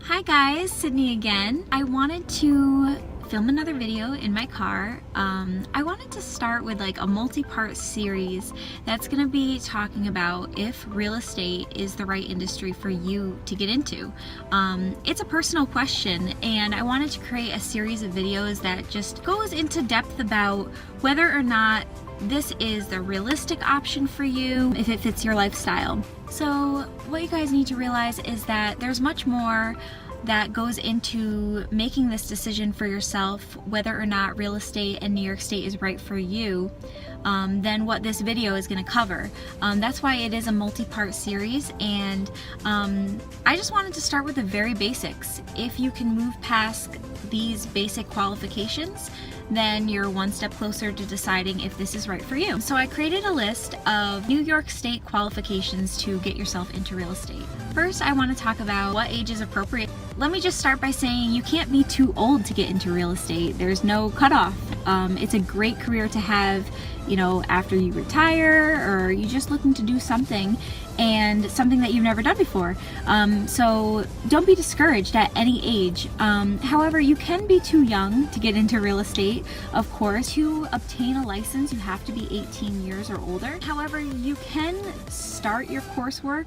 Hi guys, Sydney again. I wanted to film another video in my car. I wanted to start with like a multi-part series that's gonna be talking about if real estate is the right industry for you to get into. It's a personal question, and I wanted to create a series of videos that just goes into depth about whether or not this is the realistic option for you, if it fits your lifestyle. So what you guys need to realize is that there's much more that goes into making this decision for yourself, whether or not real estate in New York State is right for you, than what this video is going to cover. That's why it is a multi-part series, and I just wanted to start with the very basics. If you can move past these basic qualifications, then you're one step closer to deciding if this is right for you. So I created a list of New York State qualifications to get yourself into real estate. First, I want to talk about what age is appropriate. Let me just start by saying you can't be too old to get into real estate. There's no cutoff. It's a great career to have, you know, after you retire or you're just looking to do something, and something that you've never done before. So don't be discouraged at any age. However, you can be too young to get into real estate. Of course, to obtain a license, you have to be 18 years or older. However, you can start your coursework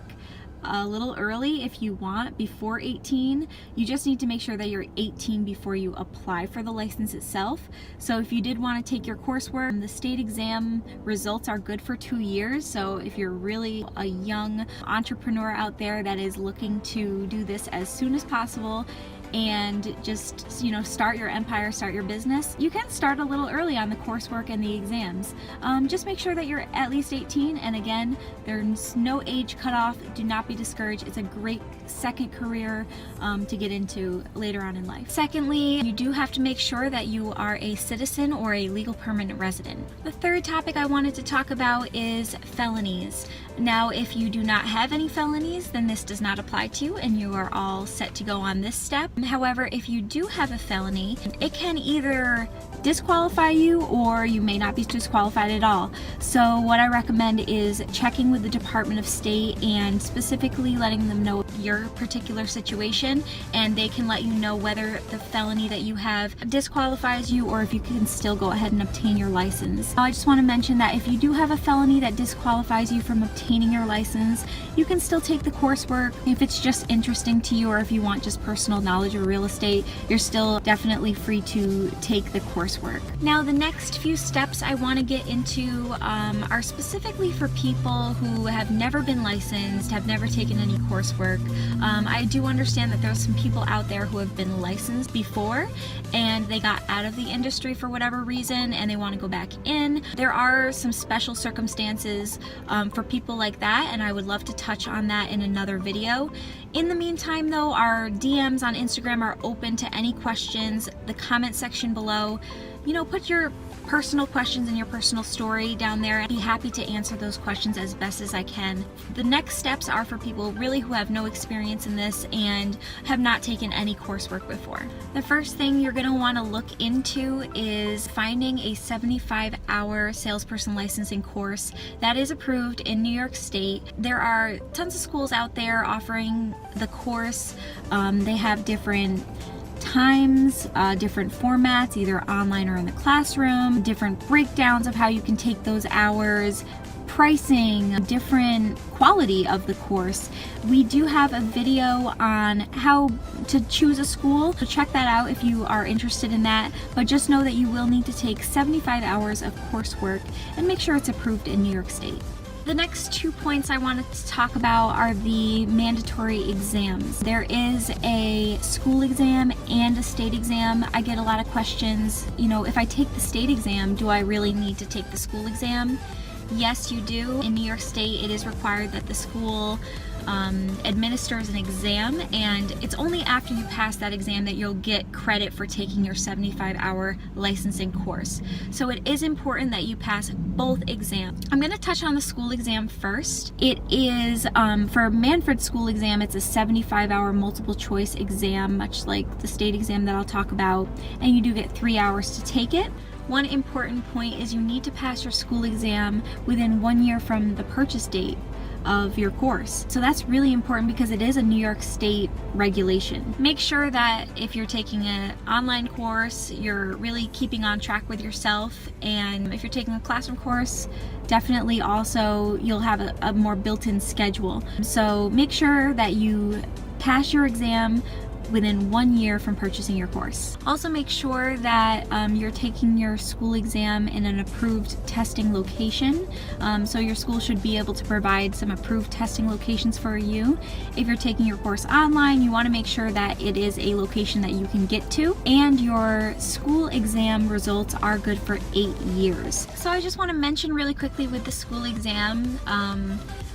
a little early if you want, before 18. You just need to make sure that you're 18 before you apply for the license itself. So if you did want to take your coursework, the state exam results are good for 2 years. So if you're really a young entrepreneur out there that is looking to do this as soon as possible and just, you know, start your empire, start your business, you can start a little early on the coursework and the exams. Just make sure that you're at least 18, and again, there's no age cutoff. Do not be discouraged. It's a great second career to get into later on in life. Secondly, you do have to make sure that you are a citizen or a legal permanent resident. The third topic I wanted to talk about is felonies. Now, if you do not have any felonies, then this does not apply to you and you are all set to go on this step. However, if you do have a felony, it can either disqualify you or you may not be disqualified at all. So what I recommend is checking with the Department of State and specifically letting them know your particular situation, and they can let you know whether the felony that you have disqualifies you or if you can still go ahead and obtain your license. I just want to mention that if you do have a felony that disqualifies you from obtaining your license, you can still take the coursework. If it's just interesting to you or if you want just personal knowledge of real estate, you're still definitely free to take the coursework. Now, the next few steps I want to get into are specifically for people who have never been licensed, have never taken any coursework. I do understand that there's some people out there who have been licensed before and they got out of the industry for whatever reason and they want to go back in. There are some special circumstances for people like that, and I would love to touch on that in another video. In the meantime though, our DMs on Instagram are open to any questions. The comment section below, you know, put your personal questions and your personal story down there. I'd be happy to answer those questions as best as I can. The next steps are for people really who have no experience in this and have not taken any coursework before. The first thing you're going to want to look into is finding a 75-hour salesperson licensing course that is approved in New York State. There are tons of schools out there offering the course. They have different times, different formats, either online or in the classroom, different breakdowns of how you can take those hours, pricing, different quality of the course. We do have a video on how to choose a school, so check that out if you are interested in that, but just know that you will need to take 75 hours of coursework and make sure it's approved in New York State. The next 2 points I wanted to talk about are the mandatory exams. There is a school exam and a state exam. I get a lot of questions, you know, if I take the state exam, do I really need to take the school exam? Yes, you do. In New York State, it is required that the school administers an exam, and it's only after you pass that exam that you'll get credit for taking your 75-hour licensing course. So it is important that you pass both exams. I'm going to touch on the school exam first. It is, for Manfred school exam, it's a 75-hour multiple choice exam, much like the state exam that I'll talk about, and you do get 3 hours to take it. One important point is you need to pass your school exam within 1 year from the purchase date. of your course. So that's really important because it is a New York State regulation. Make sure that if you're taking an online course, you're really keeping on track with yourself, and if you're taking a classroom course, definitely also you'll have a more built-in schedule. So make sure that you pass your exam within 1 year from purchasing your course. Also make sure that you're taking your school exam in an approved testing location. So your school should be able to provide some approved testing locations for you. If you're taking your course online, you want to make sure that it is a location that you can get to, and your school exam results are good for 8 years. So I just want to mention really quickly with the school exam,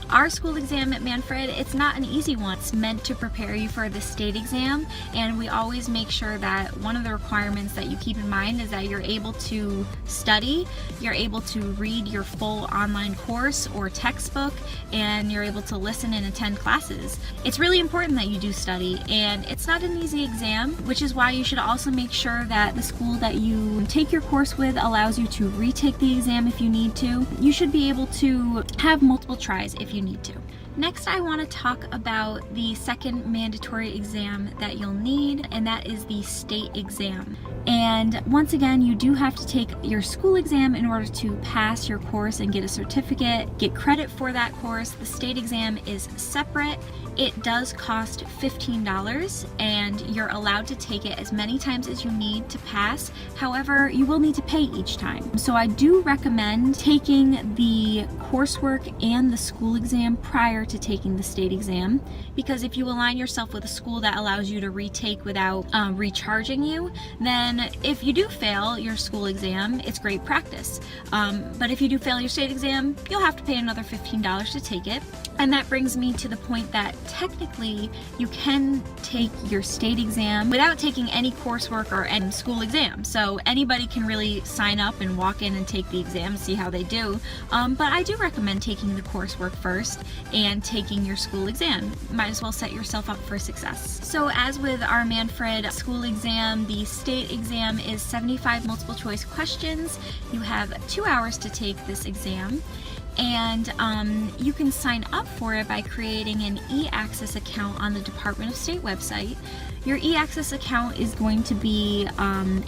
our school exam at Manfred, it's not an easy one. It's meant to prepare you for the state exam, and we always make sure that one of the requirements that you keep in mind is that you're able to study, you're able to read your full online course or textbook, and you're able to listen and attend classes. It's really important that you do study, and it's not an easy exam, which is why you should also make sure that the school that you take your course with allows you to retake the exam if you need to. You should be able to have multiple tries if you need to. Next, I want to talk about the second mandatory exam that you'll need, and that is the state exam. And once again, you do have to take your school exam in order to pass your course and get a certificate, get credit for that course. The state exam is separate. It does cost $15, and you're allowed to take it as many times as you need to pass. However, you will need to pay each time. So I do recommend taking the coursework and the school exam prior to taking the state exam, because if you align yourself with a school that allows you to retake without recharging you, then if you do fail your school exam, it's great practice. But if you do fail your state exam, you'll have to pay another $15 to take it. And that brings me to the point that technically you can take your state exam without taking any coursework or any school exam. So anybody can really sign up and walk in and take the exam, see how they do. But I do recommend taking the coursework first and taking your school exam. Might as well set yourself up for success. So as with our Manfred school exam, the state exam is 75 multiple choice questions. You have 2 hours to take this exam. And you can sign up for it by creating an e-access account on the Department of State website. Your e-access account is going to be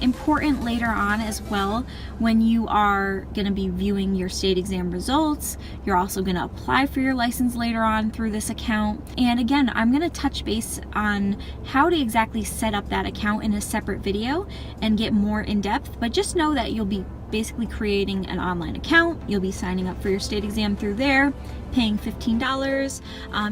important later on as well when you are going to be viewing your state exam results. You're also going to apply for your license later on through this account. And again, I'm going to touch base on how to exactly set up that account in a separate video and get more in depth, but just know that you'll be basically creating an online account. You'll be signing up for your state exam through there, paying $15.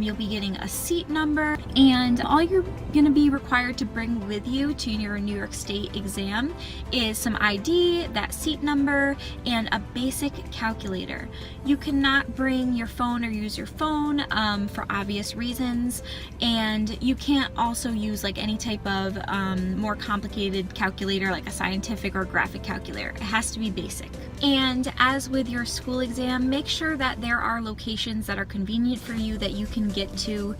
You'll be getting a seat number, and all you're going to be required to bring with you to your New York State exam is some ID, that seat number, and a basic calculator. You cannot bring your phone or use your phone for obvious reasons, and you can't also use like any type of more complicated calculator like a scientific or graphic calculator. It has to be basic. And as with your school exam, make sure that there are locations that are convenient for you that you can get to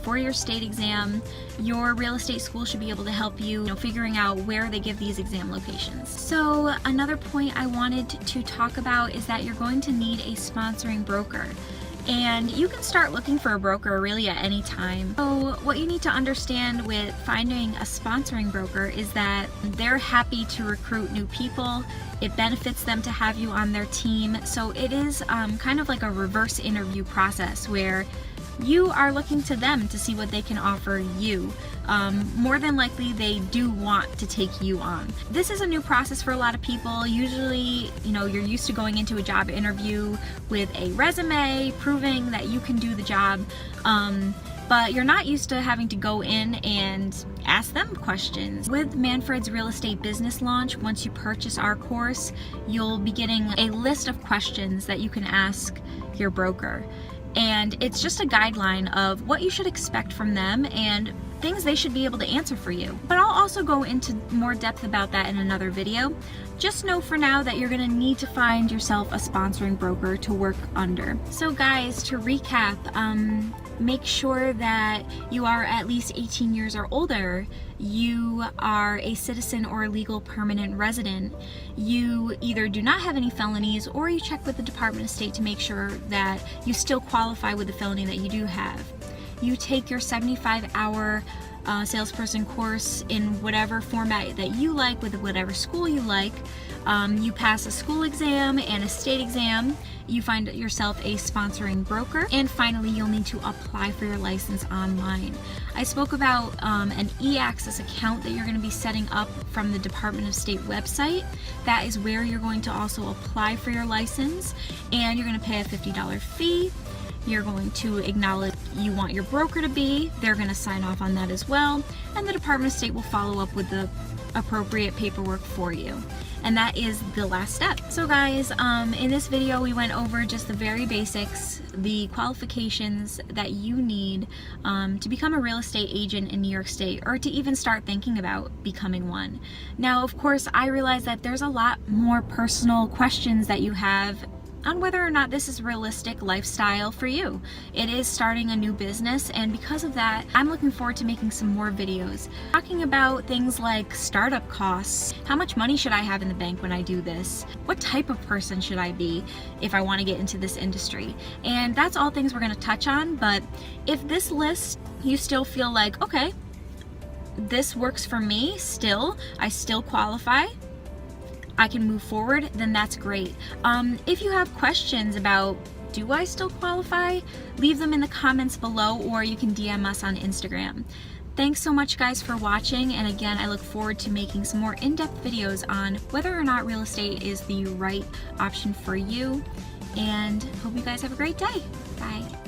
for your state exam. Your real estate school should be able to help you, figuring out where they give these exam locations. So another point I wanted to talk about is that you're going to need a sponsoring broker. And you can start looking for a broker really at any time. So what you need to understand with finding a sponsoring broker is that they're happy to recruit new people. It benefits them to have you on their team. So it is kind of like a reverse interview process where you are looking to them to see what they can offer you. More than likely, they do want to take you on. This is a new process for a lot of people. Usually, you're used to going into a job interview with a resume proving that you can do the job, but you're not used to having to go in and ask them questions. With Manfred's real estate business launch, once you purchase our course, you'll be getting a list of questions that you can ask your broker. And it's just a guideline of what you should expect from them and things they should be able to answer for you. But I'll also go into more depth about that in another video. Just know for now that you're going to need to find yourself a sponsoring broker to work under. So guys, to recap, make sure that you are at least 18 years or older, you are a citizen or a legal permanent resident, you either do not have any felonies, or you check with the Department of State to make sure that you still qualify with the felony that you do have. You take your 75-hour salesperson course in whatever format that you like, with whatever school you like. You pass a school exam and a state exam. You find yourself a sponsoring broker, and finally you'll need to apply for your license online. I spoke about an e-access account that you're going to be setting up from the Department of State website. That is where you're going to also apply for your license, and you're going to pay a $50 fee. You're going to acknowledge you want your broker to be. They're going to sign off on that as well, and the Department of State will follow up with the appropriate paperwork for you. And that is the last step. So guys, in this video we went over just the very basics, the qualifications that you need to become a real estate agent in New York State, or to even start thinking about becoming one. Now, of course, I realize that there's a lot more personal questions that you have on whether or not this is a realistic lifestyle for you. It is starting a new business, and because of that, I'm looking forward to making some more videos talking about things like startup costs. How much money should I have in the bank when I do this? What type of person should I be if I want to get into this industry? And that's all things we're going to touch on. But if this list, you still feel like, okay, this works for me still, I still qualify, I can move forward, then that's great. If you have questions about, do I still qualify? Leave them in the comments below, or you can DM us on Instagram. Thanks so much guys for watching, and again, I look forward to making some more in-depth videos on whether or not real estate is the right option for you, and hope you guys have a great day. Bye.